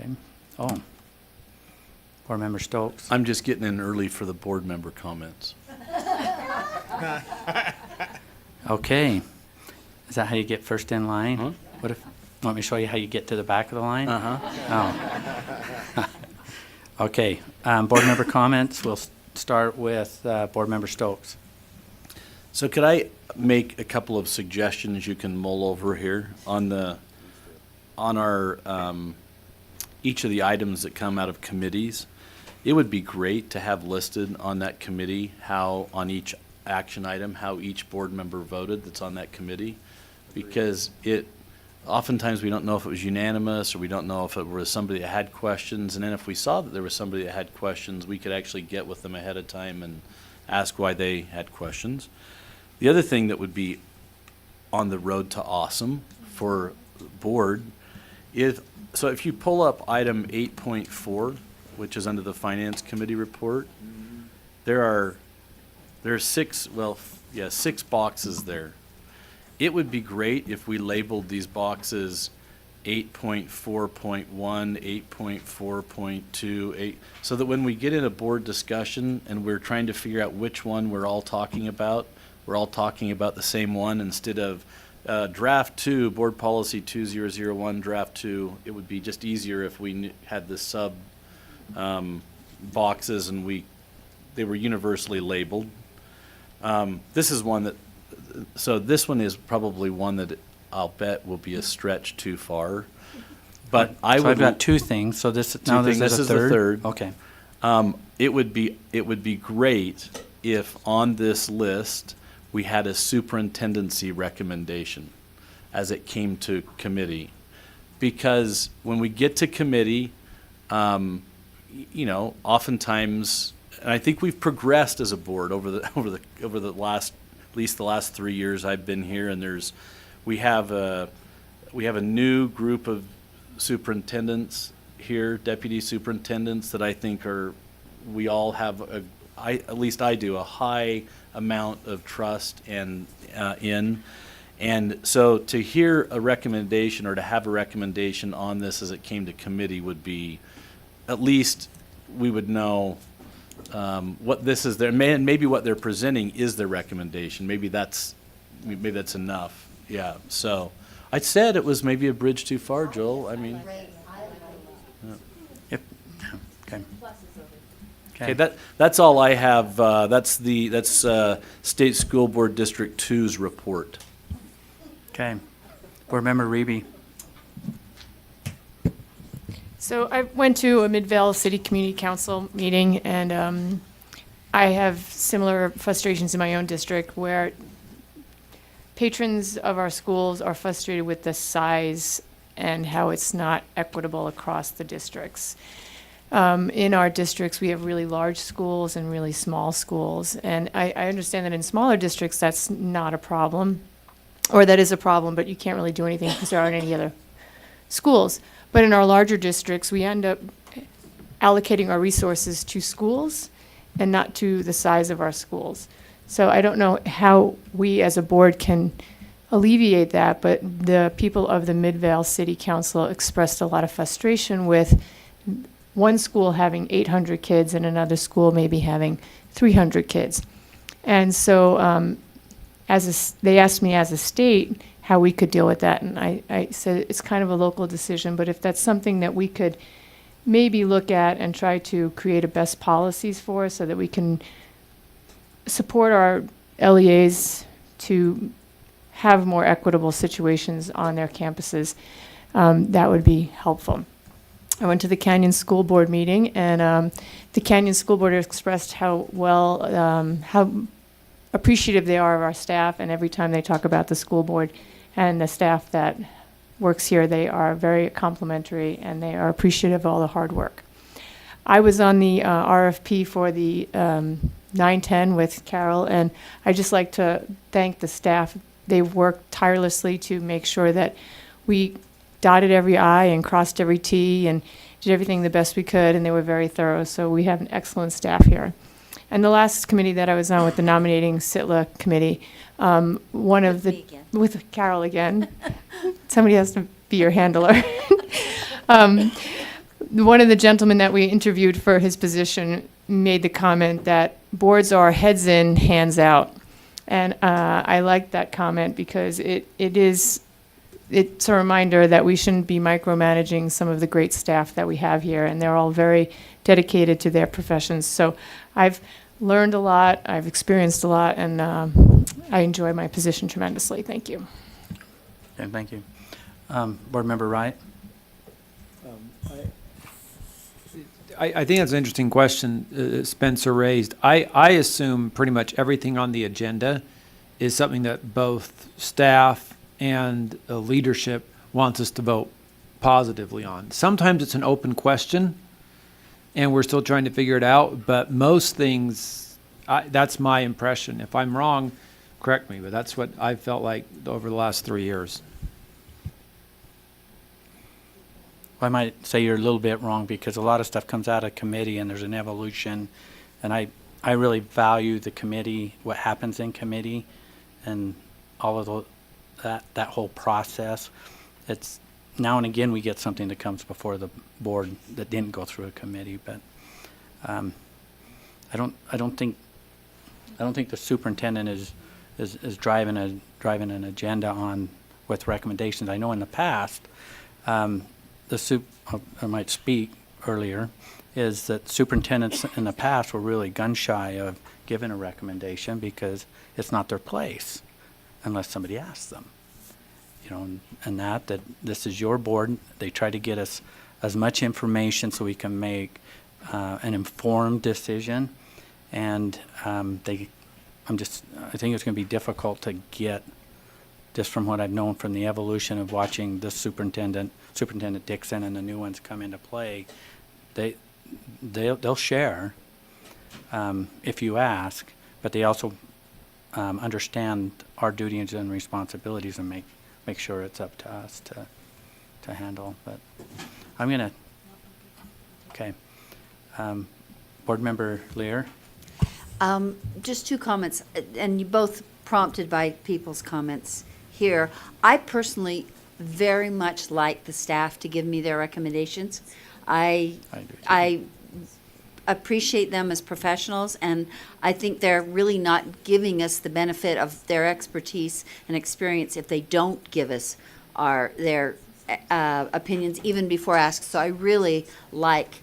Okay. Oh. Board Member Stokes. I'm just getting in early for the board member comments. Okay. Is that how you get first in line? Huh? What if, want me to show you how you get to the back of the line? Oh. Okay. Board member comments. We'll start with Board Member Stokes. So could I make a couple of suggestions you can mull over here on our each of the items that come out of committees? It would be great to have listed on that committee how, on each action item, how each board member voted that's on that committee. Because oftentimes we don't know if it was unanimous, or we don't know if it was somebody that had questions. And then if we saw that there was somebody that had questions, we could actually get with them ahead of time and ask why they had questions. The other thing that would be on the road to awesome for the board is, so if you pull up item 8.4, which is under the Finance Committee report, there are six boxes there. It would be great if we labeled these boxes 8.4.1, 8.4.2, so that when we get in a board discussion and we're trying to figure out which one we're all talking about the same one instead of draft 2, board policy 2001, draft 2. It would be just easier if we had the sub boxes and they were universally labeled. This is one that, so this one is probably one that I'll bet will be a stretch too far. But I've got two things. So this now things. This is the third. Okay. It would be great if on this list we had a superintendency recommendation as it came to committee, because when we get to committee, oftentimes, and I think we've progressed as a board over the last, at least the last 3 years I've been here, and we have a new group of superintendents here, deputy superintendents, that I think we all have at least I do, a high amount of trust and so to hear a recommendation or to have a recommendation on this as it came to committee would be, at least we would know what this is there, and maybe what they're presenting is their recommendation. Maybe that's enough. Yeah. So I said it was maybe a bridge too far, Joel. I mean. Yep. Okay. Okay, that's all I have. That's State School Board District 2's report. Okay. Board Member Reby. So I went to a Midvale City Community Council meeting, and I have similar frustrations in my own district where patrons of our schools are frustrated with the size and how it's not equitable across the districts. In our districts, we have really large schools and really small schools. And I understand that in smaller districts, that's not a problem, or that is a problem, but you can't really do anything because there aren't any other schools. But in our larger districts, we end up allocating our resources to schools and not to the size of our schools. So I don't know how we as a board can alleviate that, but the people of the Midvale City Council expressed a lot of frustration with one school having 800 kids and another school maybe having 300 kids. And so they asked me as a state how we could deal with that, and I said it's kind of a local decision, but if that's something that we could maybe look at and try to create a best policies for so that we can support our LEAs to have more equitable situations on their campuses, that would be helpful. I went to the Canyon School Board meeting, and the Canyon School Board expressed how appreciative they are of our staff, and every time they talk about the school board and the staff that works here, they are very complimentary and they are appreciative of all the hard work. I was on the RFP for the 910 with Carol, and I'd just like to thank the staff. They've worked tirelessly to make sure that we dotted every I and crossed every T and did everything the best we could, and they were very thorough. So we have an excellent staff here. And the last committee that I was on with the nominating SITLA committee, with Carol again. Somebody has to be your handler. one of the gentlemen that we interviewed for his position made the comment that boards are heads in, hands out. And I like that comment because it's a reminder that we shouldn't be micromanaging some of the great staff that we have here, and they're all very dedicated to their professions. So I've learned a lot, I've experienced a lot, and I enjoy my position tremendously. Thank you. Okay, thank you. Board Member Wright? I think that's an interesting question Spencer raised. I assume pretty much everything on the agenda is something that both staff and leadership wants us to vote positively on. Sometimes it's an open question, and we're still trying to figure it out, but most things, that's my impression. If I'm wrong, correct me, but that's what I've felt like over the last 3 years. I might say you're a little bit wrong because a lot of stuff comes out of committee and there's an evolution. And I really value the committee, what happens in committee and all of that whole process. It's now and again we get something that comes before the board that didn't go through a committee, but I don't think the superintendent is driving an agenda on with recommendations. I know in the past, I might speak earlier, is that superintendents in the past were really gun shy of giving a recommendation because it's not their place unless somebody asks them. You know, and that this is your board. They try to get us as much information so we can make an informed decision. And I think it's going to be difficult to get, just from what I've known from the evolution of watching this Superintendent Dixon and the new ones come into play, they'll share if you ask, but they also understand our duties and responsibilities and make sure it's up to us to handle. But I'm gonna, okay. Board Member Lear. Just two comments, and you both prompted by people's comments here. I personally very much like the staff to give me their recommendations. I appreciate them as professionals, and I think they're really not giving us the benefit of their expertise and experience if they don't give us their opinions even before asked. So I really like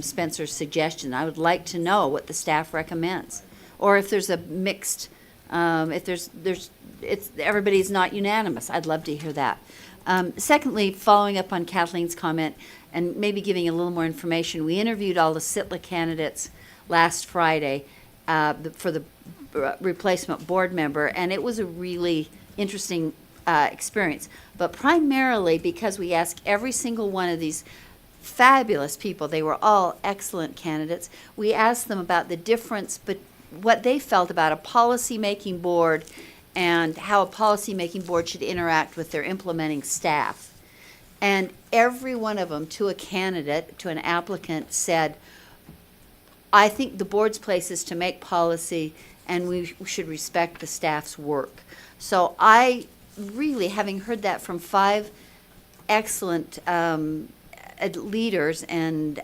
Spencer's suggestion. I would like to know what the staff recommends, or if there's a mixed, if everybody's not unanimous. I'd love to hear that. Secondly, following up on Kathleen's comment and maybe giving a little more information, we interviewed all the SITLA candidates last Friday for the replacement board member, and it was a really interesting experience. But primarily because we asked every single one of these fabulous people, they were all excellent candidates, we asked them about the difference, but what they felt about a policy-making board and how a policy-making board should interact with their implementing staff. And every one of them, to a candidate, to an applicant, said, I think the board's place is to make policy and we should respect the staff's work. So I really, having heard that from 5 excellent leaders and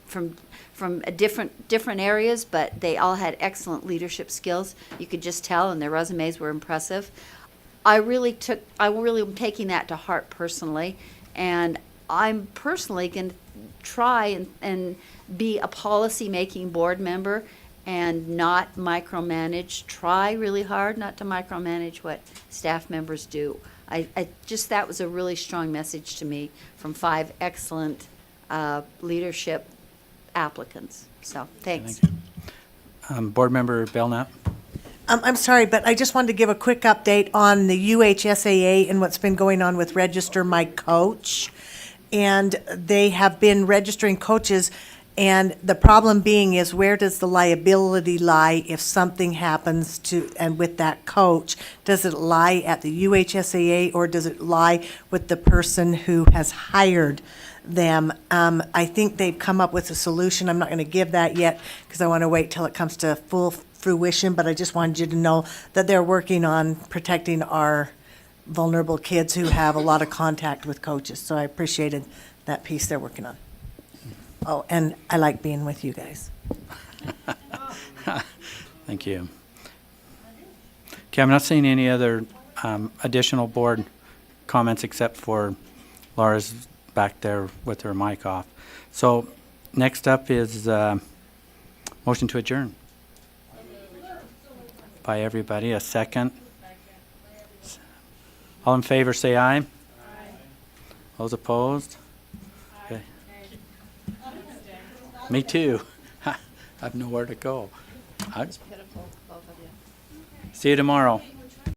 from different areas, but they all had excellent leadership skills. You could just tell, and their resumes were impressive. I really am taking that to heart personally, and I'm personally going to try and be a policy-making board member and not micromanage. Try really hard not to micromanage what staff members do. I just, that was a really strong message to me from 5 excellent leadership applicants. So, thanks. Thank you. Board Member Belknap. I'm sorry, but I just wanted to give a quick update on the UHSAA and what's been going on with Register My Coach. And they have been registering coaches, and the problem being is, where does the liability lie if something happens and with that coach? Does it lie at the UHSAA, or does it lie with the person who has hired them? I think they've come up with a solution. I'm not going to give that yet because I want to wait till it comes to full fruition, but I just wanted you to know that they're working on protecting our vulnerable kids who have a lot of contact with coaches. So I appreciated that piece they're working on. Oh, and I like being with you guys. Thank you. Okay, I'm not seeing any other additional board comments except for Laura's back there with her mic off. So next up is motion to adjourn. By everybody, a second. All in favor, say aye. Aye. Those opposed? Okay. Me too. I have nowhere to go. See you tomorrow.